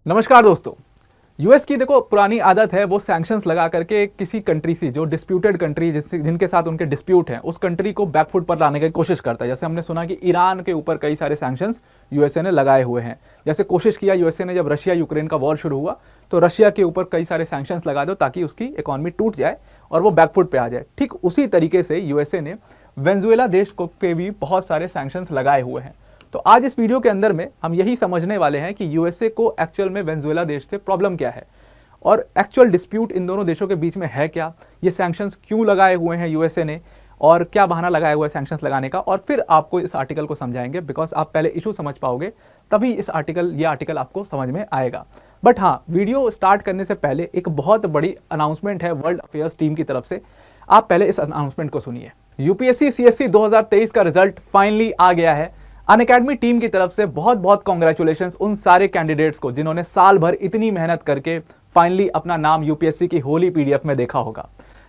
नमस्कार दोस्तों। यूएस की देखो पुरानी आदत है, वो सैंक्शंस लगा करके किसी कंट्री से जो डिस्प्यूटेड कंट्री जिनके साथ उनके डिस्प्यूट हैं उस कंट्री को बैकफुट पर लाने की कोशिश करता है। जैसे हमने सुना कि ईरान के ऊपर कई सारे सैंक्शंस यूएसए ने लगाए हुए हैं। जैसे कोशिश किया यूएसए ने, जब रशिया यूक्रेन का वॉर शुरू हुआ तो रशिया के ऊपर कई सारे सैंक्शंस लगा दो ताकि उसकी इकॉनमी टूट जाए और वो बैकफुट पे आ जाए। ठीक उसी तरीके से यूएसए ने वेनेजुएला देश को पे भी बहुत सारे सैंक्शंस लगाए हुए हैं। तो आज इस वीडियो के अंदर में हम यही समझने वाले हैं कि यूएसए को एक्चुअल में वेनेजुएला देश से प्रॉब्लम क्या है और एक्चुअल डिस्प्यूट इन दोनों देशों के बीच में है क्या, ये सैंक्शंस क्यों लगाए हुए हैं यूएसए ने और क्या बहाना लगाया हुआ है सैंक्शंस लगाने का, और फिर आपको इस आर्टिकल को समझाएंगे। बिकॉज आप पहले इशू समझ पाओगे तभी ये आर्टिकल आपको समझ में आएगा। बट हाँ, वीडियो स्टार्ट करने से पहले एक बहुत बड़ी अनाउंसमेंट है वर्ल्ड अफेयर्स टीम की तरफ से। आप पहले इस अनाउंसमेंट को सुनिए। यूपीएससी सीएससी 2023 का रिजल्ट फाइनली आ गया है। अनअकैडमी टीम की तरफ से बहुत बहुत कॉन्ग्रेचुलेशंस उन सारे कैंडिडेट्स को जिन्होंने साल भर इतनी मेहनत करके फाइनली अपना नाम यूपीएससी की होली पीडीएफ में देखा होगा।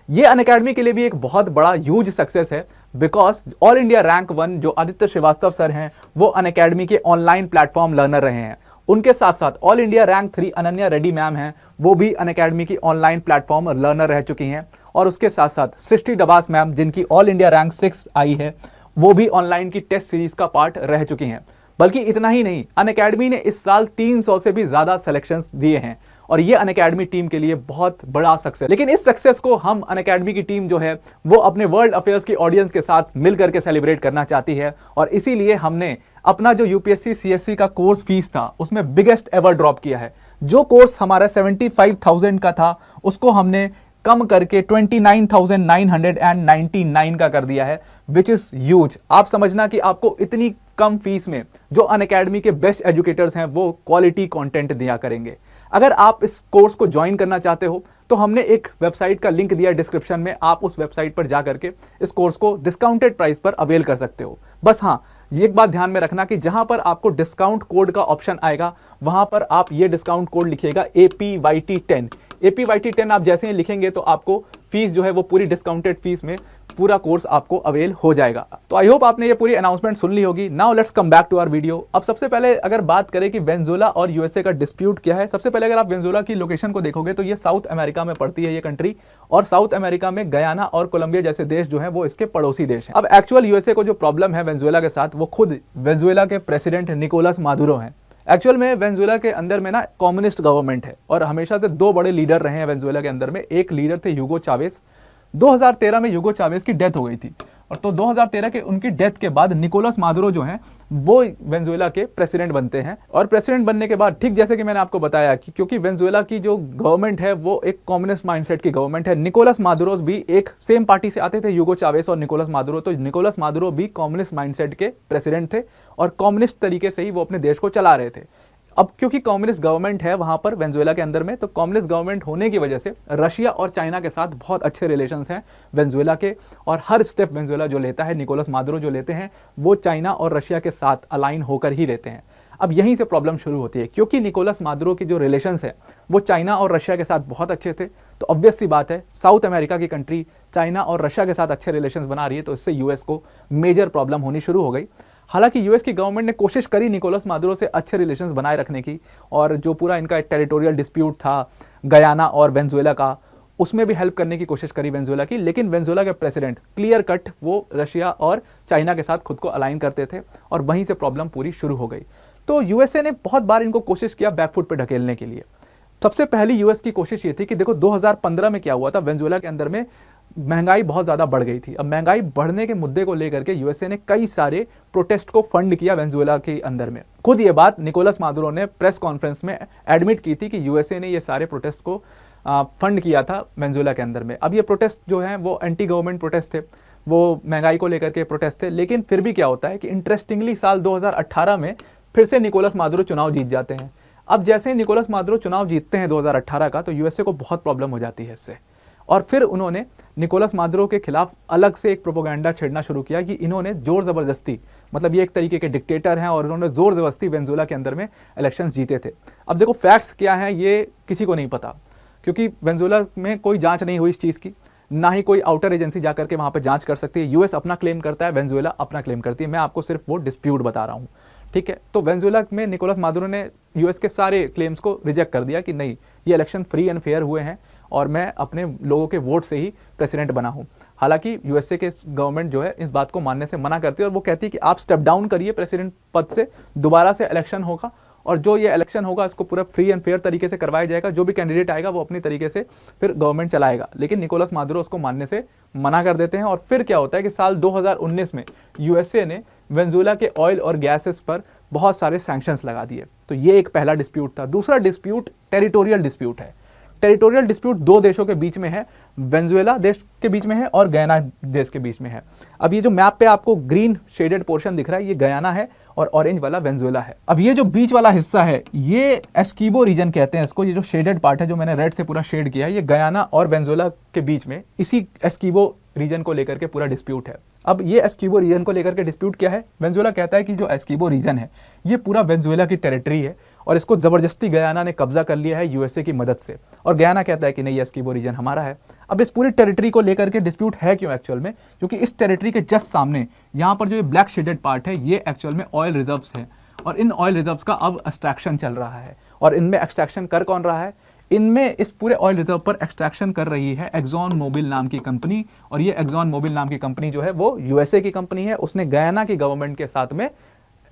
ये अनअकैडमी के लिए भी एक बहुत बड़ा ह्यूज सक्सेस है। बिकॉज ऑल इंडिया रैंक 1 जो आदित्य श्रीवास्तव सर हैं वो अनअकैडमी के ऑनलाइन प्लेटफॉर्म लर्नर रहे हैं। उनके साथ साथ all India rank 3 Ananya Reddy ma'am हैं, वो भी अनअकैडमी की ऑनलाइन प्लेटफॉर्म लर्नर रह चुकी हैं। और उसके साथ साथ सृष्टि डबास मैम जिनकी ऑल इंडिया रैंक 6 आई है, वो भी ऑनलाइन की टेस्ट सीरीज का पार्ट रह चुकी हैं। बल्कि इतना ही नहीं, अनअकैडमी ने इस साल 300 से भी ज्यादा सिलेक्शंस दिए हैं और ये अनअकैडमी टीम के लिए बहुत बड़ा सक्सेस। लेकिन इस सक्सेस को हम अनअकैडमी की टीम जो है वो अपने वर्ल्ड अफेयर्स की ऑडियंस के साथ मिल करके सेलिब्रेट करना चाहती है और इसीलिए हमने अपना जो यूपीएससी सीएससी का कोर्स फीस था उसमें बिगेस्ट एवर ड्रॉप किया है। जो कोर्स हमारा 75,000 का था उसको हमने कम करके 29,999 का कर दिया है, विच इज ह्यूज। आप समझना कि आपको इतनी कम फीस में जो अनअकैडमी के बेस्ट एजुकेटर्स हैं वो क्वालिटी कंटेंट दिया करेंगे। अगर आप इस कोर्स को ज्वाइन करना चाहते हो तो हमने एक वेबसाइट का लिंक दिया डिस्क्रिप्शन में, आप उस वेबसाइट पर जा करके इस कोर्स को डिस्काउंटेड प्राइस पर अवेल कर सकते हो। बस हाँ, ये एक बात ध्यान में रखना कि जहां पर आपको डिस्काउंट कोड का ऑप्शन आएगा वहां पर आप ये डिस्काउंट कोड लिखिएगा APYT10। APYT10 आप जैसे ही लिखेंगे तो आपको फीस जो है वो पूरी डिस्काउंटेड फीस में पूरा कोर्स आपको अवेल हो जाएगा। तो आई होप आपने ये पूरी अनाउंसमेंट सुन ली होगी। Now let's come back to our video. अब सबसे पहले अगर बात करें कि वेनेजुएला और यूएसए का डिस्प्यूट क्या है, सबसे पहले अगर आप वेनेजुएला की लोकेशन को देखोगे तो ये साउथ अमेरिका में पड़ती है ये कंट्री, और साउथ अमेरिका में गयाना और कोलंबिया जैसे देश जो है वो इसके पड़ोसी देश हैं। अब एक्चुअल यूएसए को जो प्रॉब्लम है वेनेजुएला के साथ, वो खुद वेनेजुएला के प्रेसिडेंट निकोलस मादुरो हैं। एक्चुअल में वेनेजुएला के अंदर में ना कम्युनिस्ट गवर्नमेंट है और हमेशा से दो बड़े लीडर रहे हैं वेनेजुएला के अंदर में। एक लीडर थे ह्यूगो चावेस। 2013 में ह्यूगो चावेस की डेथ हो गई थी और तो 2013 के उनकी डेथ के बाद निकोलस मादुरो जो हैं वो वेनेजुएला के प्रेसिडेंट बनते हैं। और प्रेसिडेंट बनने के बाद ठीक जैसे कि मैंने आपको बताया कि क्योंकि वेनेजुएला की जो गवर्नमेंट है वो एक कम्युनिस्ट माइंडसेट की गवर्नमेंट है। निकोलस मादुरो भी एक सेम पार्टी से आते थे, ह्यूगो चावेस और निकोलस मादुरो। तो निकोलस मादुरो भी कम्युनिस्ट माइंडसेट के प्रेसिडेंट थे और कम्युनिस्ट तरीके से ही वो अपने देश को चला रहे थे। अब क्योंकि कम्युनिस्ट गवर्नमेंट है वहां पर वेनेजुएला के अंदर में, तो कम्युनिस्ट गवर्नमेंट होने की वजह से रशिया और चाइना के साथ बहुत अच्छे रिलेशंस हैं वेनेजुएला के, और हर स्टेप वेनेजुएला जो लेता है, निकोलस मादुरो जो लेते हैं, वो चाइना और रशिया के साथ अलाइन होकर ही लेते हैं। अब यहीं से प्रॉब्लम शुरू होती है क्योंकि निकोलस मादुरो की जो रिलेशंस है वो चाइना और रशिया के साथ बहुत अच्छे थे। तो ऑब्वियस सी बात है, साउथ अमेरिका की कंट्री चाइना और रशिया के साथ अच्छे रिलेशंस बना रही है तो इससे यूएस को मेजर प्रॉब्लम होनी शुरू हो गई। हालांकि यूएस की गवर्नमेंट ने कोशिश करी निकोलस मादुरो से अच्छे रिलेशंस बनाए रखने की, और जो पूरा इनका टेरिटोरियल डिस्प्यूट था गयाना और वेनेजुएला का, उसमें भी हेल्प करने की कोशिश करी वेनेजुएला की। लेकिन वेनेजुएला के प्रेसिडेंट क्लियर कट वो रशिया और चाइना के साथ खुद को अलाइन करते थे और वहीं से प्रॉब्लम पूरी शुरू हो गई। तो यूएसए ने बहुत बार इनको कोशिश किया बैकफुट पे ढकेलने के लिए। सबसे पहली यूएस की कोशिश ये थी कि देखो 2015 में क्या हुआ था, वेनेजुएला के अंदर में महंगाई बहुत ज़्यादा बढ़ गई थी। अब महंगाई बढ़ने के मुद्दे को लेकर के यूएसए ने कई सारे प्रोटेस्ट को फंड किया वेनेजुएला के अंदर में। खुद ये बात निकोलस मादुरो ने प्रेस कॉन्फ्रेंस में एडमिट की थी कि यूएसए ने ये सारे प्रोटेस्ट को फंड किया था वेनेजुएला के अंदर में। अब ये प्रोटेस्ट जो हैं वो एंटी गवर्नमेंट प्रोटेस्ट थे, वो महंगाई को लेकर के प्रोटेस्ट थे। लेकिन फिर भी क्या होता है कि इंटरेस्टिंगली साल 2018 में फिर से निकोलस मादुरो चुनाव जीत जाते हैं। अब जैसे ही निकोलस मादुरो चुनाव जीतते हैं 2018 का, तो यूएसए को बहुत प्रॉब्लम हो जाती है इससे, और फिर उन्होंने निकोलस मादुरो के खिलाफ अलग से एक प्रोपेगेंडा छेड़ना शुरू किया कि इन्होंने जोर ज़बरदस्ती, मतलब ये एक तरीके के डिक्टेटर हैं और इन्होंने जोर ज़बरदस्ती वेनेजुएला के अंदर में इलेक्शंस जीते थे। अब देखो फैक्ट्स क्या हैं ये किसी को नहीं पता, क्योंकि वेनेजुएला में कोई जांच नहीं हुई इस चीज़ की, ना ही कोई आउटर एजेंसी जाकर के वहाँ पर जांच कर सकती है। यूएस अपना क्लेम करता है, वेनेजुएला अपना क्लेम करती है। मैं आपको सिर्फ वो डिस्प्यूट बता रहा हूँ। ठीक है। तो वेनेजुएला में निकोलस मादुरो ने यूएस के सारे क्लेम्स को रिजेक्ट कर दिया कि नहीं, ये इलेक्शन फ्री एंड फेयर हुए हैं और मैं अपने लोगों के वोट से ही प्रेसिडेंट बना हूं। हालांकि यूएसए के गवर्नमेंट जो है इस बात को मानने से मना करती है और वो कहती है कि आप स्टेप डाउन करिए प्रेसिडेंट पद से, दोबारा से इलेक्शन होगा और जो ये इलेक्शन होगा इसको पूरा फ्री एंड फेयर तरीके से करवाया जाएगा, जो भी कैंडिडेट आएगा वो अपनी तरीके से फिर गवर्नमेंट चलाएगा। लेकिन निकोलस मादुरो उसको मानने से मना कर देते हैं और फिर क्या होता है कि साल 2019 में यूएसए ने वेनेजुएला के ऑयल और गैसेस पर बहुत सारे सैंक्शंस लगा दिए। तो ये एक पहला डिस्प्यूट था। दूसरा डिस्प्यूट टेरिटोरियल डिस्प्यूट है। टेरिटोरियल डिस्प्यूट दो देशों के बीच में है, वेनेजुएला देश के बीच में है और गयाना देश के बीच में है। अब ये जो मैप पे आपको ग्रीन शेडेड पोर्शन दिख रहा है, ये गयाना है और ऑरेंज वाला वेनेजुएला है। अब ये जो बीच वाला हिस्सा है ये एस्कीबो रीजन कहते हैं इसको। ये जो शेडेड पार्ट है जो मैंने रेड से पूरा शेड किया है, ये गयाना और वेनेजुएला के बीच में इसी एस्कीबो रीजन को लेकर के पूरा डिस्प्यूट है। अब ये एस्कीबो रीजन को लेकर के डिस्प्यूट क्या है, वेनेजुएला कहता है कि जो एस्कीबो रीजन है ये पूरा वेनेजुएला की टेरिटरी है और इसको जबरदस्ती गयाना ने कब्जा कर लिया है यूएसए की मदद से, और गयाना कहता है कि नहीं, ये एस्कीबो रीजन हमारा है। अब इस पूरी टेरिटरी को लेकर के डिस्प्यूट है क्यों एक्चुअल में, क्योंकि इस टेरिटरी के जस्ट सामने यहाँ पर जो ये ब्लैक शेडेड पार्ट है ये एक्चुअल में ऑयल रिजर्व्स है और इन ऑयल रिजर्व्स का अब एक्सट्रैक्शन चल रहा है। और इनमें एक्सट्रैक्शन कर कौन रहा है, इनमें इस पूरे ऑयल रिजर्व पर एक्सट्रैक्शन कर रही है एक्सॉन मोबिल नाम की कंपनी, और ये एक्सॉन मोबिल नाम की कंपनी जो है वो यूएसए की कंपनी है। उसने गयाना की गवर्नमेंट के साथ में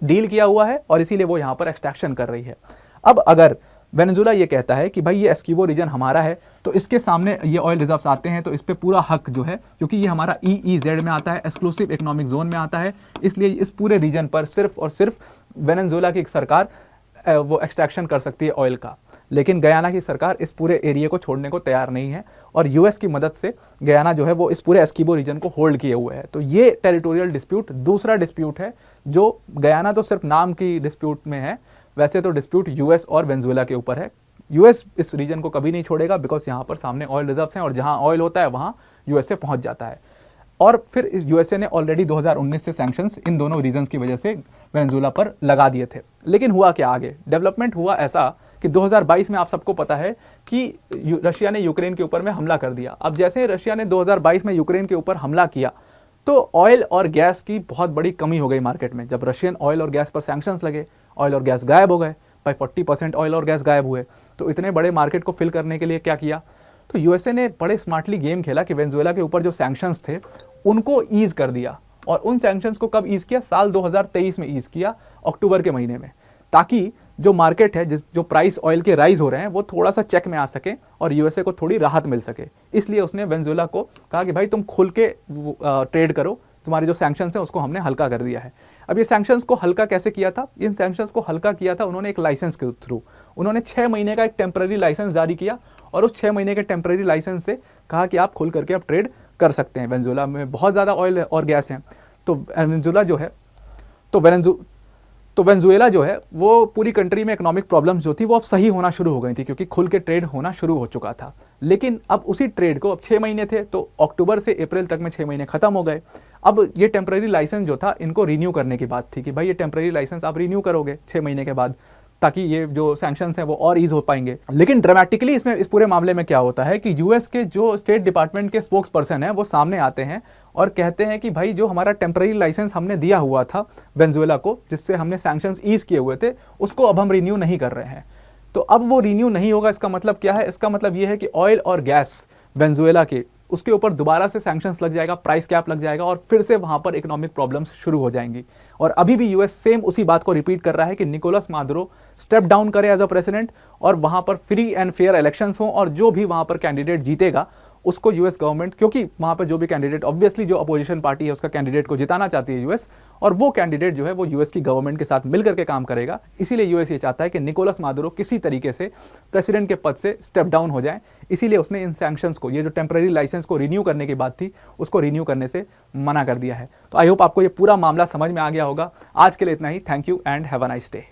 डील किया हुआ है और इसीलिए वो यहाँ पर एक्सट्रैक्शन कर रही है। अब अगर वेनेजुएला ये कहता है कि भाई ये एस्कीबो रीजन हमारा है, तो इसके सामने ये ऑयल रिजर्व्स आते हैं तो इस पे पूरा हक जो है, क्योंकि ये हमारा EEZ में आता है, एक्सक्लूसिव इकोनॉमिक जोन में आता है, इसलिए इस पूरे रीजन पर सिर्फ और सिर्फ वेनेजुएला की सरकार वो एक्सट्रैक्शन कर सकती है ऑयल का। लेकिन गयाना की सरकार इस पूरे एरिया को छोड़ने को तैयार नहीं है और यूएस की मदद से गयाना जो है वो इस पूरे एस्कीबो रीजन को होल्ड किए हुए है। तो ये टेरिटोरियल डिस्प्यूट दूसरा डिस्प्यूट है, जो गयाना तो सिर्फ नाम की डिस्प्यूट में है, वैसे तो डिस्प्यूट यूएस और वेनेजुएला के ऊपर है। यूएस इस रीजन को कभी नहीं छोड़ेगा बिकॉज यहाँ पर सामने ऑयल रिजर्व्स हैं और जहाँ ऑयल होता है वहाँ यूएसए पहुँच जाता है। और फिर यूएसए ने ऑलरेडी 2019 से सैंक्शंस इन दोनों रीजन्स की वजह से वेनेजुएला पर लगा दिए थे। लेकिन हुआ क्या आगे, डेवलपमेंट हुआ ऐसा कि 2022 में आप सबको पता है कि रशिया ने यूक्रेन के ऊपर में हमला कर दिया। अब जैसे रशिया ने 2022 में यूक्रेन के ऊपर हमला किया तो ऑयल और गैस की बहुत बड़ी कमी हो गई मार्केट में। जब रशियन ऑयल और गैस पर सैंक्शंस लगे, ऑयल और गैस गायब हो गए, भाई 40% ऑयल और गैस गायब हुए। तो इतने बड़े मार्केट को फिल करने के लिए क्या किया, तो यूएसए ने बड़े स्मार्टली गेम खेला कि वेनेजुएला के ऊपर जो सैंक्शंस थे उनको ईज कर दिया। और उन सैंक्शंस को कब ईज किया, साल 2023 में ईज किया, अक्टूबर के महीने में, ताकि जो मार्केट है, जो प्राइस ऑयल के राइज हो रहे हैं वो थोड़ा सा चेक में आ सके और यूएसए को थोड़ी राहत मिल सके। इसलिए उसने वेनेजुएला को कहा कि भाई तुम खुल के ट्रेड करो, तुम्हारे जो सैंक्शंस हैं उसको हमने हल्का कर दिया है। अब ये सैंक्शंस को हल्का कैसे किया था, इन सैंक्शंस को हल्का किया था उन्होंने एक लाइसेंस के थ्रू। उन्होंने 6 महीने का एक टेम्पररी लाइसेंस जारी किया और उस 6 महीने के टेम्पररी लाइसेंस से कहा कि आप खुल करके अब ट्रेड कर सकते हैं। वेनेजुएला में बहुत ज़्यादा ऑयल और गैस हैं, तो वेनेजुएला जो है वो पूरी कंट्री में इकोनॉमिक प्रॉब्लम्स जो थी वो अब सही होना शुरू हो गई थी, क्योंकि खुल के ट्रेड होना शुरू हो चुका था। लेकिन अब उसी ट्रेड को, अब 6 महीने थे तो अक्टूबर से अप्रैल तक में 6 महीने खत्म हो गए। अब ये टेम्पररी लाइसेंस जो था इनको रिन्यू करने की बात थी कि भाई ये टेम्पररी लाइसेंस आप रिन्यू करोगे 6 महीने के बाद, ताकि ये जो सैंक्शंस हैं वो और ईज हो पाएंगे। लेकिन ड्रामेटिकली इसमें इस पूरे मामले में क्या होता है कि यूएस के जो स्टेट डिपार्टमेंट के स्पोक्स पर्सन हैं वो सामने आते हैं और कहते हैं कि भाई जो हमारा टेम्पररी लाइसेंस हमने दिया हुआ था वेनेजुएला को, जिससे हमने सैंक्शंस ईज किए हुए थे, उसको अब हम रिन्यू नहीं कर रहे हैं। तो अब वो रिन्यू नहीं होगा, इसका मतलब क्या है, इसका मतलब ये है कि ऑयल और गैस वेनेजुएला के उसके ऊपर दोबारा से सैंक्शंस लग जाएगा, प्राइस कैप लग जाएगा और फिर से वहां पर इकोनॉमिक प्रॉब्लम्स शुरू हो जाएंगी। और अभी भी यूएस सेम उसी बात को रिपीट कर रहा है कि निकोलस मादुरो स्टेप डाउन करे एज अ प्रेसिडेंट और वहां पर फ्री एंड फेयर इलेक्शंस हों और जो भी वहां पर कैंडिडेट जीतेगा उसको यूएस गवर्नमेंट, क्योंकि वहां पर जो भी कैंडिडेट, ऑब्वियसली जो अपोजिशन पार्टी है उसका कैंडिडेट को जिताना चाहती है यूएस, और वो कैंडिडेट जो है वो यूएस की गवर्नमेंट के साथ मिलकर के काम करेगा। इसीलिए यूएस ये चाहता है कि निकोलस मादुरो किसी तरीके से प्रेसिडेंट के पद से स्टेप डाउन हो जाए। इसीलिए उसने इन सैंक्शंस को, ये जो टेम्पररी लाइसेंस को रिन्यू करने की बात थी, उसको रिन्यू करने से मना कर दिया है। तो आई होप आपको ये पूरा मामला समझ में आ गया होगा। आज के लिए इतना ही। Thank you and have a nice day.